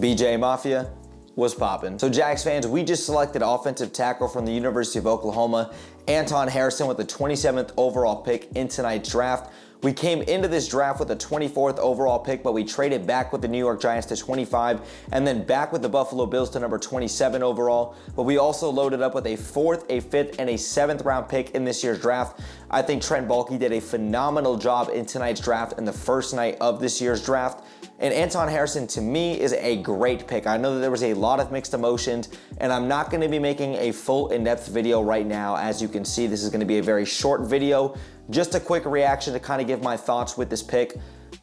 BJ Mafia was popping. So Jags fans, we just selected offensive tackle from the University of Oklahoma, Anton Harrison, with the 27th overall pick in tonight's draft. We came into this draft with a 24th overall pick, but we traded back with the New York Giants to 25 and then back with the Buffalo Bills to number 27 overall. But we also loaded up with a 4th, a 5th, and a 7th round pick in this year's draft. I think Trent Baalke did a phenomenal job in tonight's draft and the first night of this year's draft. And Anton Harrison, to me, is a great pick. I know that there was a lot of mixed emotions, and I'm not going to be making a full in-depth video right now. As you can see, this is going to be a very short video. Just a quick reaction to kind of give my thoughts with this pick.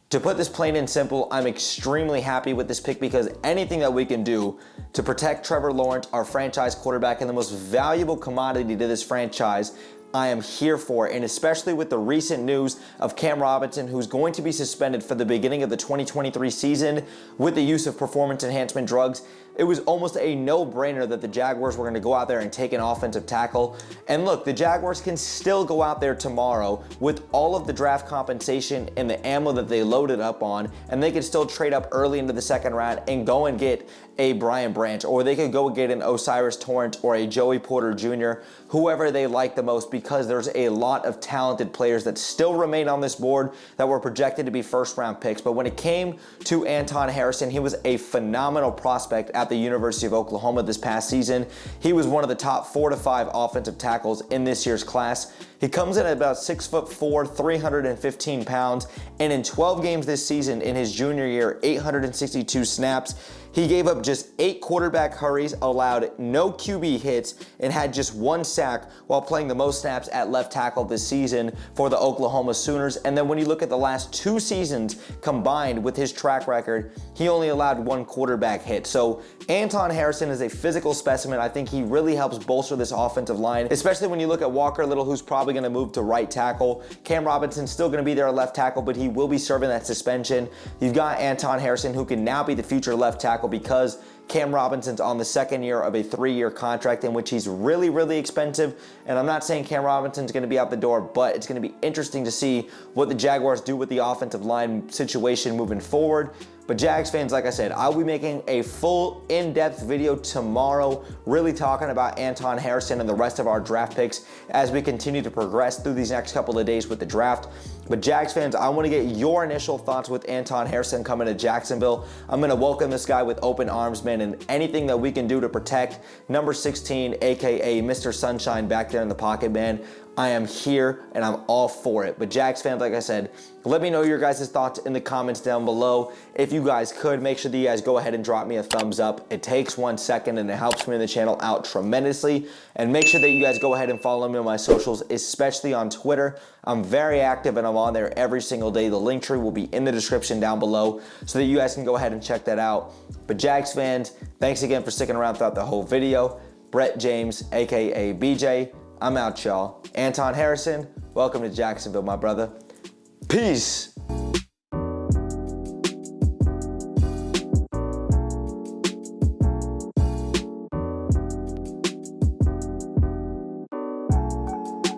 To put this plain and simple, I'm extremely happy with this pick because anything that we can do to protect Trevor Lawrence, our franchise quarterback, and the most valuable commodity to this franchise, I am here for, and especially with the recent news of Cam Robinson, who's going to be suspended for the beginning of the 2023 season with the use of performance enhancement drugs. It was almost a no-brainer that the Jaguars were going to go out there and take an offensive tackle. And look, the Jaguars can still go out there tomorrow with all of the draft compensation and the ammo that they loaded up on, and they could still trade up early into the second round and go and get a Brian Branch, or they could go get an Osiris Torrance or a Joey Porter Jr., whoever they like the most, because there's a lot of talented players that still remain on this board that were projected to be first-round picks. But when it came to Anton Harrison, he was a phenomenal prospect at the University of Oklahoma this past season. He was one of the top 4 to 5 offensive tackles in this year's class. He comes in at about 6'4", 315 pounds, and in 12 games this season, in his junior year, 862 snaps, he gave up just 8 quarterback hurries, allowed no QB hits, and had just 1 sack while playing the most snaps at left tackle this season for the Oklahoma Sooners. And then when you look at the last 2 seasons combined with his track record, he only allowed 1 quarterback hit. So Anton Harrison is a physical specimen. I think he really helps bolster this offensive line, especially when you look at Walker Little, who's probably going to move to right tackle. Cam Robinson's still going to be there at left tackle, but he will be serving that suspension. You've got Anton Harrison, who can now be the future left tackle because Cam Robinson's on the second year of a 3-year contract in which he's really, really expensive. And I'm not saying Cam Robinson's going to be out the door, but it's going to be interesting to see what the Jaguars do with the offensive line situation moving forward. But Jags fans, like I said, I'll be making a full in-depth video tomorrow, really talking about Anton Harrison and the rest of our draft picks as we continue to progress through these next couple of days with the draft. But Jags fans, I want to get your initial thoughts with Anton Harrison coming to Jacksonville. I'm going to welcome this guy with open arms, man, and anything that we can do to protect number 16, aka Mr. Sunshine, back there in the pocket, man. I am here and I'm all for it. But Jags fans, like I said, let me know your guys' thoughts in the comments down below. If you guys could, make sure that you guys go ahead and drop me a thumbs up. It takes 1 second and it helps me in the channel out tremendously. And make sure that you guys go ahead and follow me on my socials, especially on Twitter. I'm very active and I'm on there every single day. The link tree will be in the description down below so that you guys can go ahead and check that out. But Jags fans, thanks again for sticking around throughout the whole video. Brett James, aka BJ, I'm out, y'all. Anton Harrison, welcome to Jacksonville, my brother. Peace.